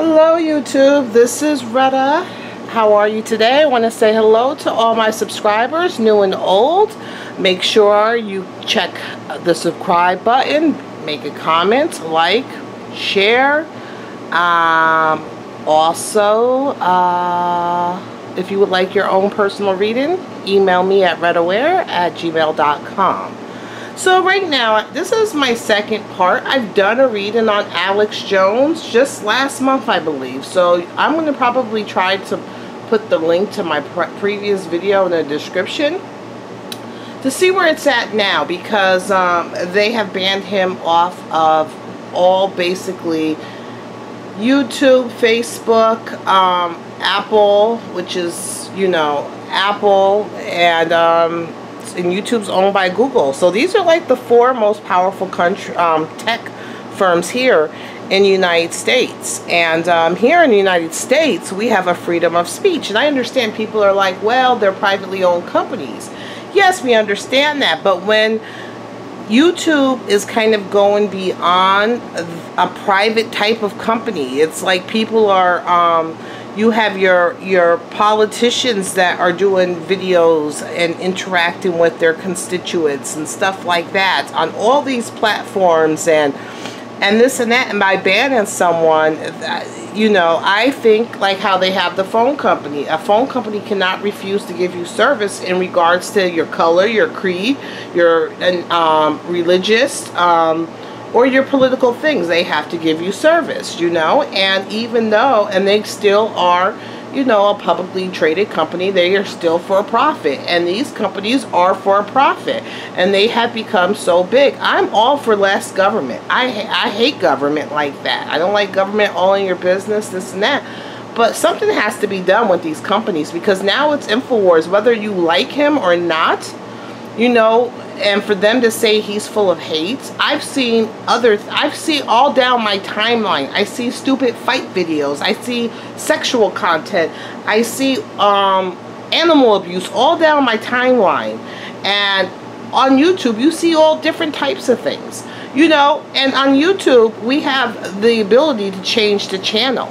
Hello YouTube, this is Retta. How are you today? I want to say hello to all my subscribers, new and old. Make sure you check the subscribe button, make a comment, like, share. Also, if you would like your own personal reading, email me at rettaware@gmail.com. So right now, this is my second part. I've done a reading on Alex Jones just last month, I believe. So I'm going to probably try to put the link to my previous video in the description to see where it's at now, because they have banned him off of all, basically, YouTube, Facebook, Apple, which is, you know, Apple, and YouTube's owned by Google. So these are like the four most powerful tech firms here in the United States. And here in the United States, we have a freedom of speech. And I understand people are like, well, they're privately owned companies. Yes, we understand that. But when YouTube is kind of going beyond a private type of company, it's like people are you have your politicians that are doing videos and interacting with their constituents and stuff like that on all these platforms and this and that. And by banning someone, you know, I think like how they have the phone company. A phone company cannot refuse to give you service in regards to your color, your creed, your religious, or your political things. They have to give you service, you know. And even though, and they still are, you know, a publicly traded company, they are still for profit. And these companies are for profit. And they have become so big. I'm all for less government. I hate government like that. I don't like government all in your business, this and that. But something has to be done with these companies, because now it's InfoWars, whether you like him or not, you know. And for them to say he's full of hate, I've seen all down my timeline. I see stupid fight videos. I see sexual content. I see animal abuse all down my timeline. And on YouTube, you see all different types of things. You know, and on YouTube, we have the ability to change the channel.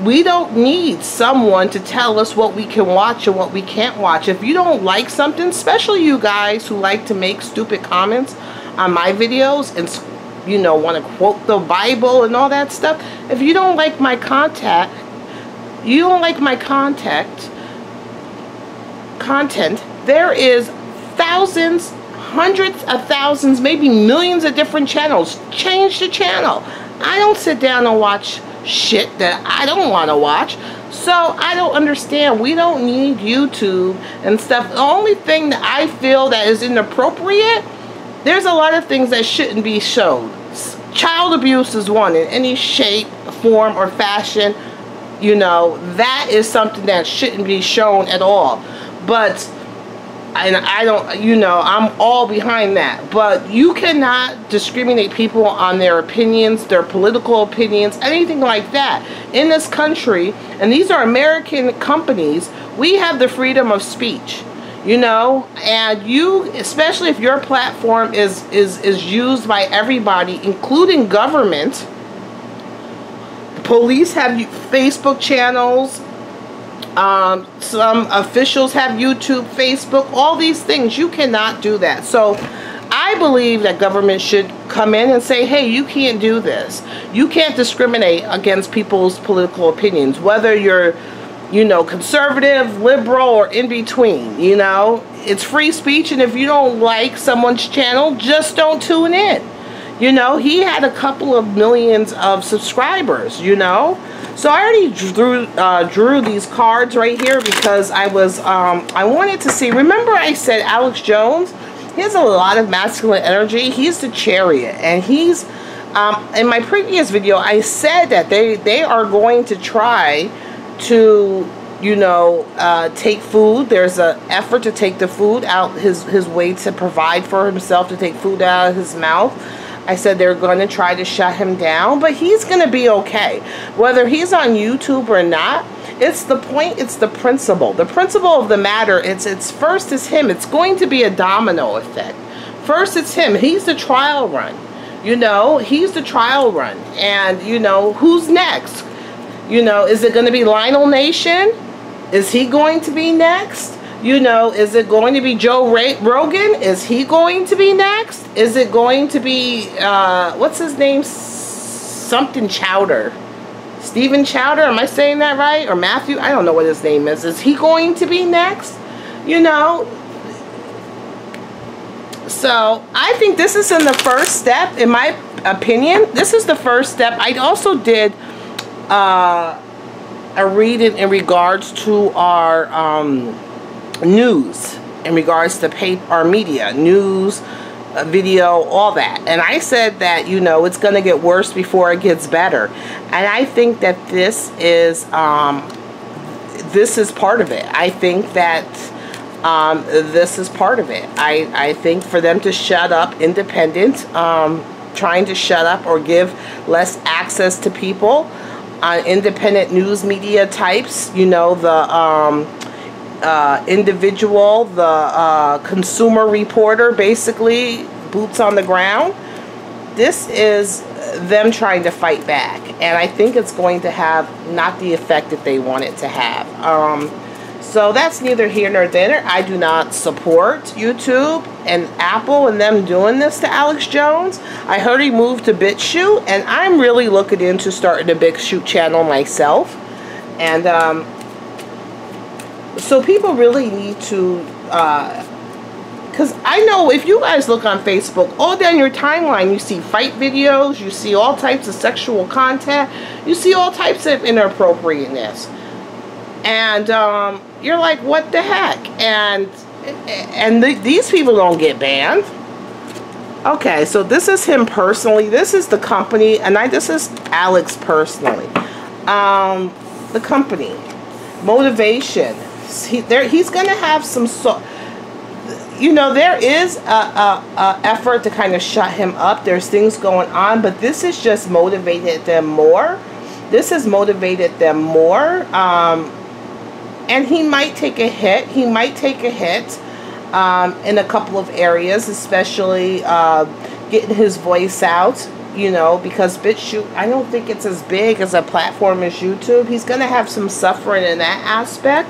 We don't need someone to tell us what we can watch and what we can't watch. If you don't like something, especially you guys who like to make stupid comments on my videos and, you know, want to quote the Bible and all that stuff. If you don't like my content, there is thousands, hundreds of thousands, maybe millions of different channels. Change the channel. I don't sit down and watch shit that I don't want to watch. So I don't understand. We don't need YouTube and stuff. The only thing that I feel that is inappropriate, there's a lot of things that shouldn't be shown. Child abuse is one in any shape, form, or fashion. You know, that is something that shouldn't be shown at all. But I don't, you know, I'm all behind that. But you cannot discriminate people on their opinions, their political opinions, anything like that. In this country, and these are American companies, we have the freedom of speech, you know. And you, especially if your platform is used by everybody, including government. Police have Facebook channels. Some officials have YouTube, Facebook, all these things. You cannot do that. So I believe that government should come in and say, hey, you can't do this. You can't discriminate against people's political opinions, whether you're, you know, conservative, liberal, or in between. You know, it's free speech, and if you don't like someone's channel, just don't tune in. You know, he had a couple of millions of subscribers, you know. So I already drew these cards right here because I was, I wanted to see, remember I said Alex Jones, he has a lot of masculine energy. He's the Chariot, and he's, in my previous video, I said that they are going to try to, you know, take food. There's an effort to take the food out his way to provide for himself, to take food out of his mouth. I said they're going to try to shut him down, but he's going to be okay. Whether he's on YouTube or not, it's the point, it's the principle. The principle of the matter, it's first is him. It's going to be a domino effect. First it's him. He's the trial run. You know, he's the trial run. And, you know, who's next? You know, is it going to be Lionel Nation? Is he going to be next? You know, is it going to be Joe Rogan? Is he going to be next? Is it going to be, what's his name? Something Chowder. Stephen Chowder, am I saying that right? Or Matthew? I don't know what his name is. Is he going to be next? You know? So, I think this is in the first step, in my opinion. This is the first step. I also did a reading in regards to our news, in regards to our media, news, video, all that. And I said that, you know, it's going to get worse before it gets better. And I think that this is part of it. I think that this is part of it. I think for them to shut up independent, trying to shut up or give less access to people, independent news media types, you know, the individual, the consumer reporter, basically, boots on the ground. This is them trying to fight back. And I think it's going to have not the effect that they want it to have. So that's neither here nor there. I do not support YouTube and Apple and them doing this to Alex Jones. I heard he moved to BitChute, and I'm really looking into starting a BitChute channel myself. And so people really need to, because I know if you guys look on Facebook, all down your timeline, you see fight videos, you see all types of sexual content, you see all types of inappropriateness. And you're like, what the heck? And these people don't get banned. Okay, so this is him personally. This is the company, and this is Alex personally. The company, motivation. He's going to have some you know, there is a effort to kind of shut him up. There's things going on, but this has just motivated them more. This has motivated them more. And he might take a hit. He might take a hit in a couple of areas, especially getting his voice out, you know, because BitChute, I don't think it's as big as a platform as YouTube. He's going to have some suffering in that aspect.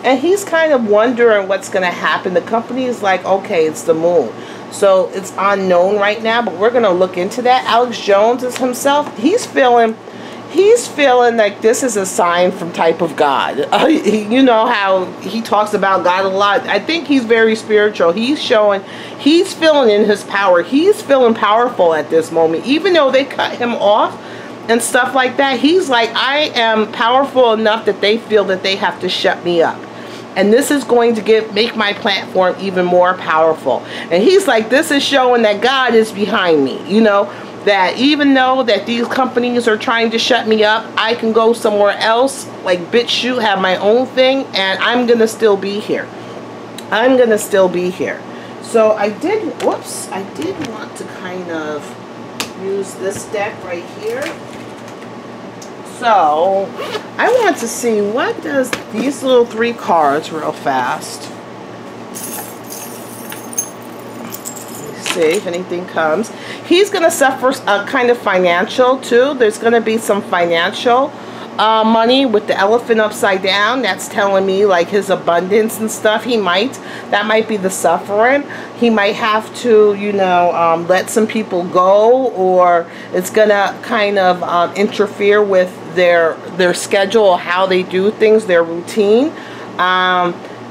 And he's kind of wondering what's going to happen. The company is like, okay, it's the moon. So it's unknown right now, but we're going to look into that. Alex Jones is himself. He's feeling like this is a sign from type of God. You know how he talks about God a lot. I think he's very spiritual. He's feeling in his power. He's feeling powerful at this moment. Even though they cut him off and stuff like that, he's like, I am powerful enough that they feel that they have to shut me up. And this is going to make my platform even more powerful. And he's like, this is showing that God is behind me. You know, that even though that these companies are trying to shut me up, I can go somewhere else, like BitChute, have my own thing, and I'm going to still be here. I'm going to still be here. So I did want to kind of use this deck right here. So I want to see what does these little 3 cards real fast. Let's see if anything comes. He's going to suffer a kind of financial too. There's going to be some financial money with the elephant upside down. That's telling me like his abundance and stuff. That might be the suffering. He might have to, you know, let some people go, or it's going to kind of interfere with their schedule, how they do things, their routine,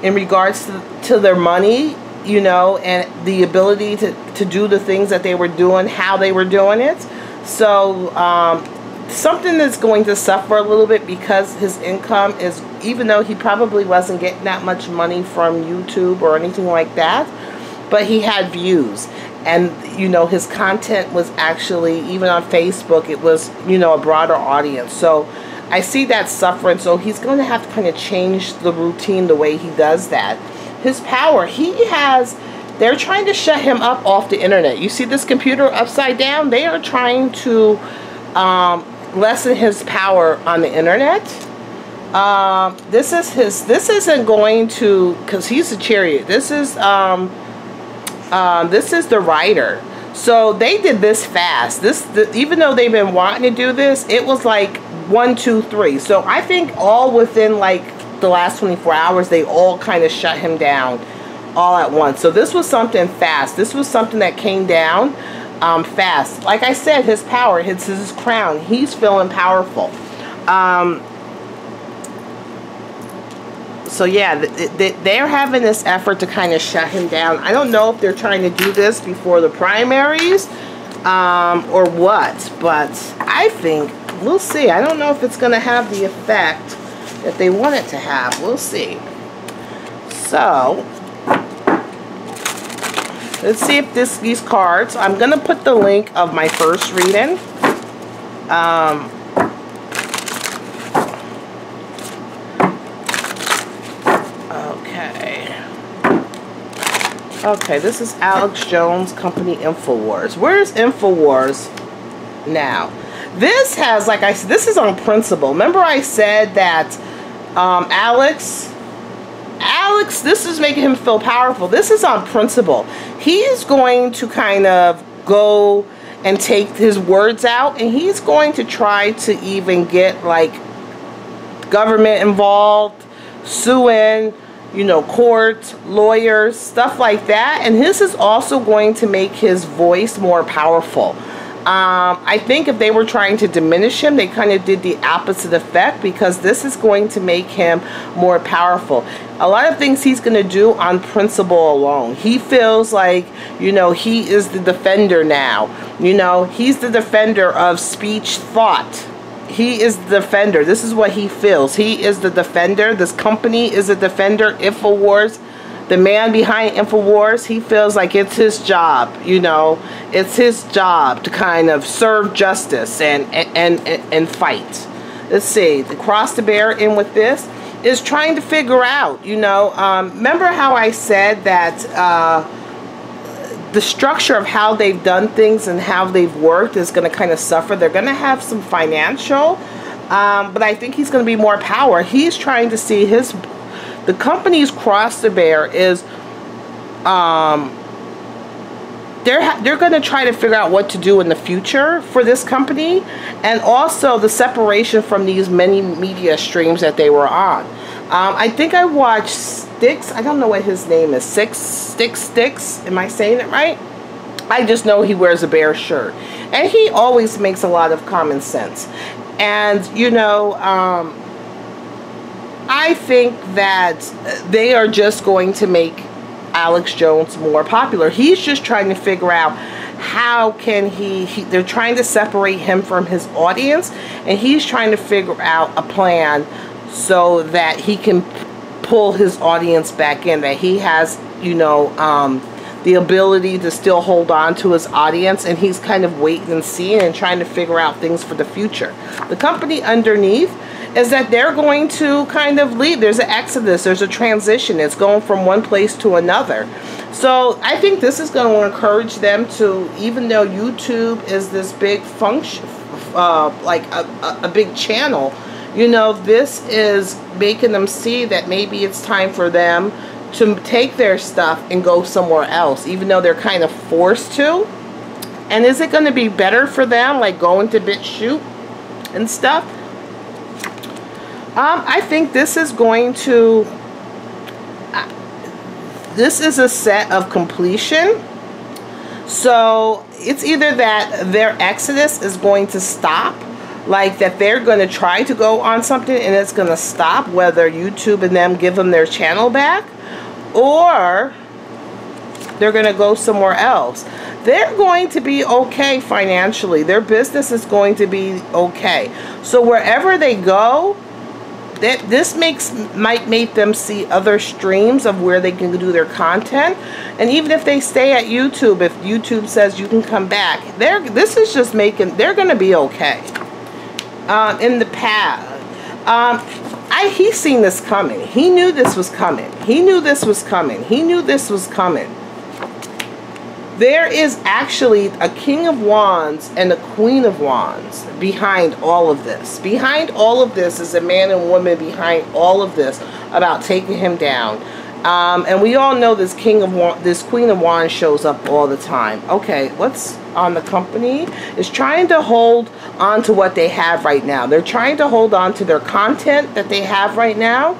in regards to their money, you know, and the ability to do the things that they were doing, how they were doing it. So something that's going to suffer a little bit, because his income is, even though he probably wasn't getting that much money from YouTube or anything like that, but he had views. And, you know, his content was actually, even on Facebook, it was, you know, a broader audience. So I see that suffering. So he's going to have to kind of change the routine, the way he does that. His power, they're trying to shut him up off the internet. You see this computer upside down? They are trying to lessen his power on the internet. This isn't going to, because he's a chariot. This is the writer. So they did this fast. Even though they've been wanting to do this, it was like 1, 2, 3. So I think all within like the last 24 hours, they all kind of shut him down all at once. So this was something fast. This was something that came down fast. Like I said, his power, his crown. He's feeling powerful. So yeah, they're having this effort to kind of shut him down. I don't know if they're trying to do this before the primaries or what, but I think we'll see. I don't know if it's going to have the effect that they want it to have. We'll see. So let's see if these cards. I'm going to put the link of my first reading. Okay, this is Alex Jones Company InfoWars. Where's InfoWars now? This has, like I said, this is on principle. Remember I said that Alex, this is making him feel powerful. This is on principle. He's going to kind of go and take his words out, and he's going to try to even get like government involved, suing, you know, court, lawyers, stuff like that. And this is also going to make his voice more powerful. I think if they were trying to diminish him, they kind of did the opposite effect, because this is going to make him more powerful. A lot of things he's going to do on principle alone. He feels like, you know, he is the defender now. You know, he's the defender of speech, thought. He is the defender. This is what he feels. He is the defender. This company is a defender. InfoWars, the man behind InfoWars, he feels like it's his job. You know, it's his job to kind of serve justice and fight. Let's see. The cross the bear in with this is trying to figure out. You know, remember how I said that the structure of how they've done things and how they've worked is going to kind of suffer. They're going to have some financial, but I think he's going to be more power. He's trying to see the company's cross the bear is, they're going to try to figure out what to do in the future for this company, and also the separation from these many media streams that they were on. I think I watched Sticks. I don't know what his name is. Sticks. Am I saying it right? I just know he wears a bear shirt. And he always makes a lot of common sense. And, you know, I think that they are just going to make Alex Jones more popular. He's just trying to figure out how can they're trying to separate him from his audience, and he's trying to figure out a plan so that he can pull his audience back in, that he has, you know, the ability to still hold on to his audience, and he's kind of waiting and seeing and trying to figure out things for the future. The company underneath is that they're going to kind of leave. There's an exodus, there's a transition. It's going from one place to another. So I think this is going to encourage them to, even though YouTube is this big function, like a big channel, you know, this is making them see that maybe it's time for them to take their stuff and go somewhere else, even though they're kind of forced to. And is it going to be better for them, like going to BitChute and stuff? I think this is going to, this is a set of completion. So it's either that their exodus is going to stop, like that they're going to try to go on something and it's going to stop, whether YouTube and them give them their channel back, or they're going to go somewhere else. They're going to be okay financially. Their business is going to be okay. So wherever they go, this might make them see other streams of where they can do their content. And even if they stay at YouTube, if YouTube says you can come back, this is just making, they're going to be okay. In the past, he's seen this coming. He knew this was coming. He knew this was coming. He knew this was coming. There is actually a King of Wands and a Queen of Wands behind all of this. Behind all of this is a man and woman behind all of this about taking him down. And we all know this Queen of Wands shows up all the time. Okay, what's on the company? Is trying to hold on to what they have right now. They're trying to hold on to their content that they have right now.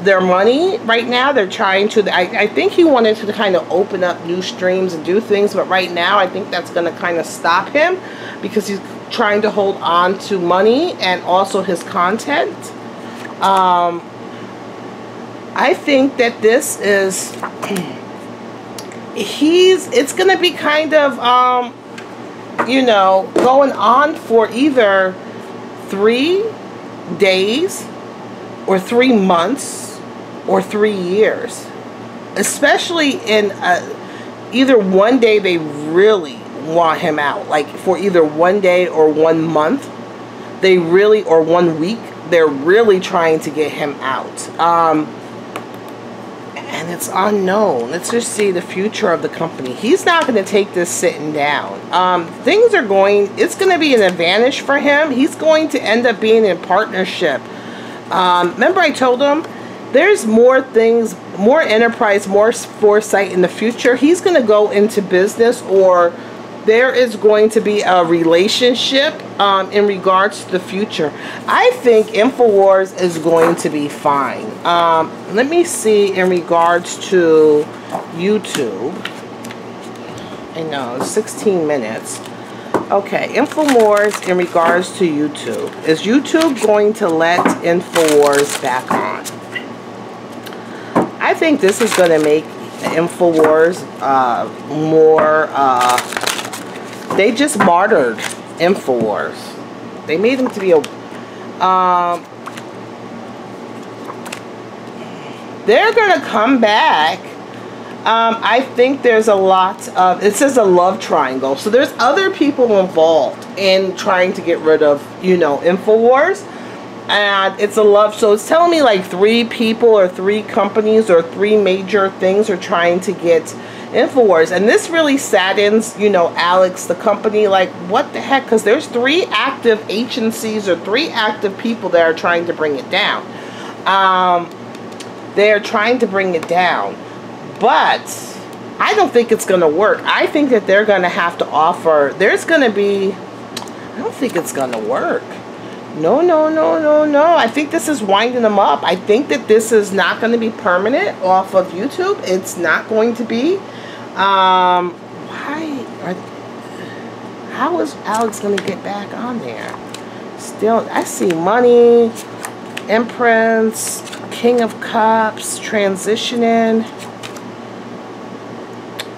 Their money right now. They're trying to, I think he wanted to kind of open up new streams and do things, but right now I think that's going to kind of stop him because he's trying to hold on to money and also his content. I think that this is, it's going to be kind of, you know, going on for either 3 days or 3 months or 3 years. Especially in either one day they really want him out. Like for either 1 day or 1 month, they really, or 1 week, they're really trying to get him out. And it's unknown. Let's just see the future of the company. He's not going to take this sitting down. Things are going, it's going to be an advantage for him. He's going to end up being in partnership. Remember I told him there's more things, more enterprise, more foresight in the future. He's going to go into business, or there is going to be a relationship in regards to the future. I think InfoWars is going to be fine. Let me see in regards to YouTube. I know, 16 minutes. Okay, InfoWars in regards to YouTube. Is YouTube going to let InfoWars back on? I think this is going to make InfoWars more... they just martyred InfoWars. They made him to be a... they're going to come back. I think there's a lot of... It says a love triangle. So there's other people involved in trying to get rid of, you know, InfoWars. And it's a love... So it's telling me like 3 people or 3 companies or 3 major things are trying to get InfoWars. And this really saddens, you know, Alex, the company. Like, what the heck? Because there's 3 active agencies or 3 active people that are trying to bring it down. They're trying to bring it down. But I don't think it's going to work. I think that they're going to have to offer... There's going to be... I don't think it's going to work. No, no, no, no, no. I think this is winding them up. I think that this is not going to be permanent off of YouTube. It's not going to be. How is Alex going to get back on there? Still, I see money, Empress, King of Cups, transitioning,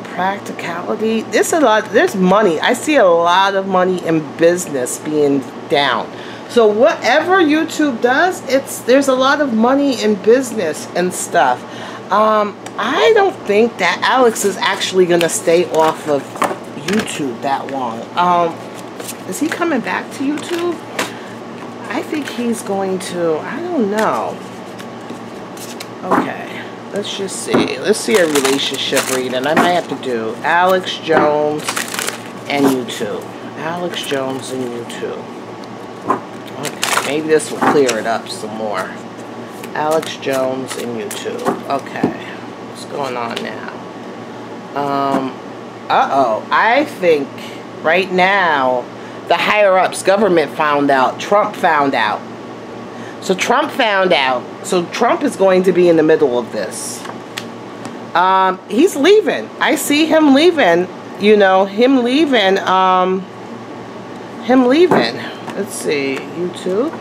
practicality. There's a lot. There's money. I see a lot of money in business being down. So whatever YouTube does, there's a lot of money in business and stuff. I don't think that Alex is actually going to stay off of YouTube that long. Is he coming back to YouTube? I think he's going to, I don't know. Okay, let's just see. Let's see a relationship reading. I might have to do Alex Jones and YouTube. Alex Jones and YouTube. Okay, maybe this will clear it up some more. Alex Jones and YouTube. Okay, what's going on now? Uh-oh. I think right now the higher-ups, government found out. Trump found out. So Trump found out. So Trump is going to be in the middle of this. He's leaving. I see him leaving. You know, him leaving. Let's see. YouTube.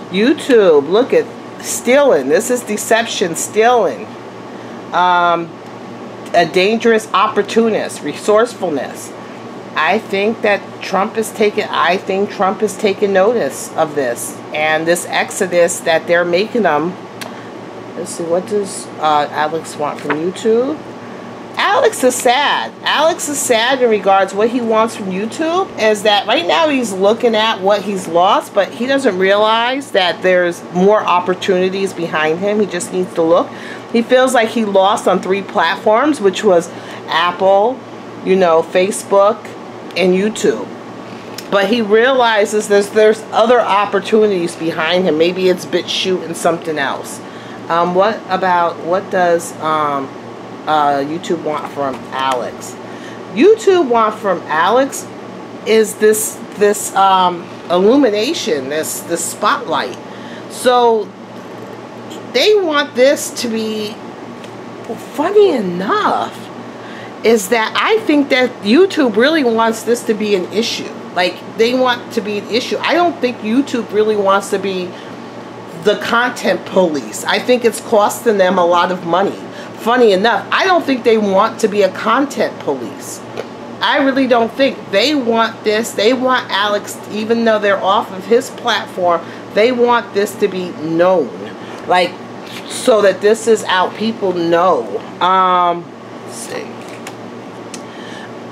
YouTube. Look at stealing. This is deception. Stealing. A dangerous opportunist. Resourcefulness. I think that Trump is taking notice of this. And this exodus that they're making them. Let's see, what does Alex want from YouTube? Alex is sad. Alex is sad in regards to what he wants from YouTube. Is that right now he's looking at what he's lost, but he doesn't realize that there's more opportunities behind him. He just needs to look. He feels like he lost on 3 platforms, which was Apple, you know, Facebook, and YouTube. But he realizes there's other opportunities behind him. Maybe it's BitChute and something else. What does YouTube want from Alex? YouTube want from Alex is this illumination, this spotlight. So they want this to be, funny enough, is that I think that YouTube really wants this to be an issue. Like, they want to be an issue. I don't think YouTube really wants to be the content police. I think it's costing them a lot of money. Funny enough, I don't think they want to be a content police. I really don't think. They want this. They want Alex, even though they're off of his platform, they want this to be known. Like, so that this is out. People know. Let's see.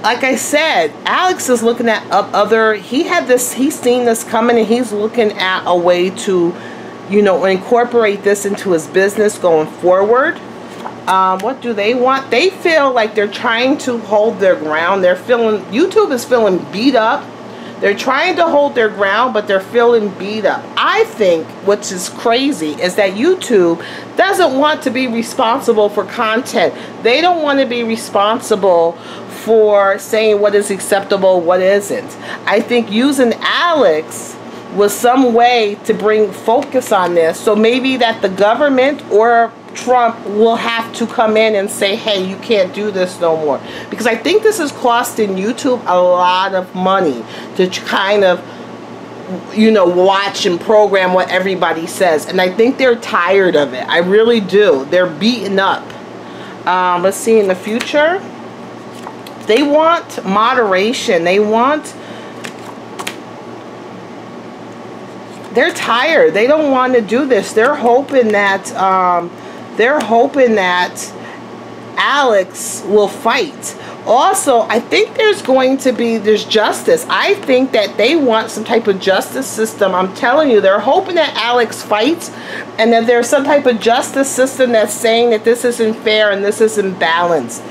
Like I said, Alex is looking at he's seen this coming, and he's looking at a way to, you know, incorporate this into his business going forward. What do they want? They feel like they're trying to hold their ground. YouTube is feeling beat up. They're trying to hold their ground, but they're feeling beat up. I think, which is crazy, is that YouTube doesn't want to be responsible for content. They don't want to be responsible for saying what is acceptable, what isn't. I think using Alex was some way to bring focus on this. So maybe that the government or Trump will have to come in and say, hey, you can't do this no more. Because I think this is costing YouTube a lot of money to kind of, you know, watch and program what everybody says. And I think they're tired of it. I really do. They're beaten up. Let's see, in the future, they want moderation. They're tired. They don't want to do this. They're hoping that Alex will fight. Also, I think there's justice. I think that they want some type of justice system. I'm telling you, they're hoping that Alex fights, and that there's some type of justice system that's saying that this isn't fair and this isn't balanced.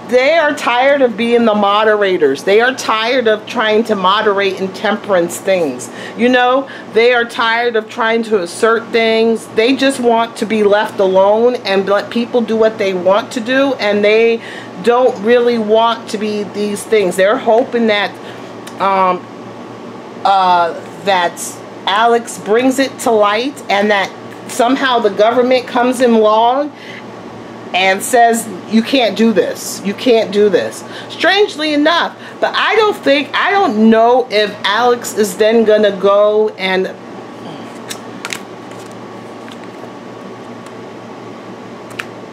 They are tired of being the moderators. They are tired of trying to moderate intemperance things. You know, they are tired of trying to assert things. They just want to be left alone and let people do what they want to do, and they don't really want to be these things. They're hoping that that Alex brings it to light, and that somehow the government comes along and says, you can't do this. You can't do this. Strangely enough. But I don't know if Alex is then going to go and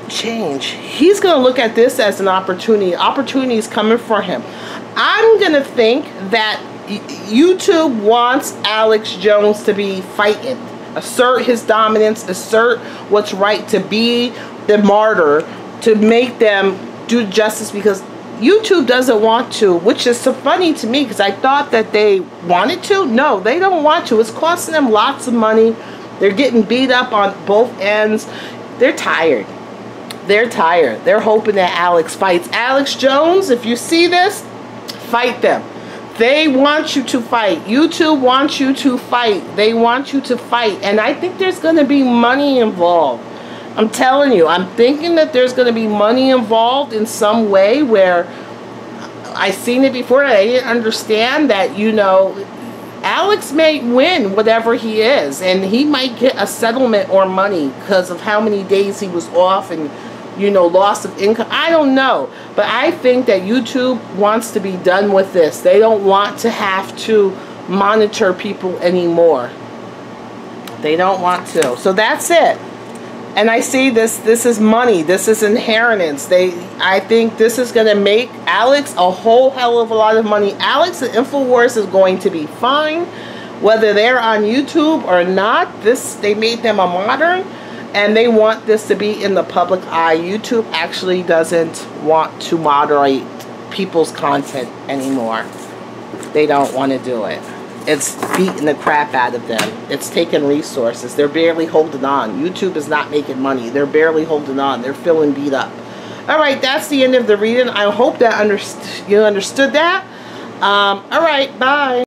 change. He's going to look at this as an opportunity. Opportunity is coming for him. I'm going to think that YouTube wants Alex Jones to be fighting. Assert his dominance. Assert what's right, to be the martyr, to make them do justice, because YouTube doesn't want to, which is so funny to me, because I thought that they wanted to. No, they don't want to. It's costing them lots of money. They're getting beat up on both ends. They're tired. They're tired. They're hoping that Alex fights. Alex Jones, if you see this, fight them. They want you to fight. YouTube wants you to fight. They want you to fight. And I think there's going to be money involved. I'm telling you, I'm thinking that there's going to be money involved in some way, where I've seen it before. I didn't understand that, you know, Alex may win whatever he is, and he might get a settlement or money because of how many days he was off and, you know, loss of income. I don't know. But I think that YouTube wants to be done with this. They don't want to have to monitor people anymore. They don't want to. So that's it. And I see this is money. This is inheritance. I think this is going to make Alex a whole hell of a lot of money. Alex and InfoWars is going to be fine, whether they're on YouTube or not. They made them a modern, and they want this to be in the public eye. YouTube actually doesn't want to moderate people's content anymore. They don't want to do it. It's beating the crap out of them. It's taking resources. They're barely holding on. YouTube is not making money. They're barely holding on. They're feeling beat up. All right, that's the end of the reading. I hope that you understood that. All right, bye.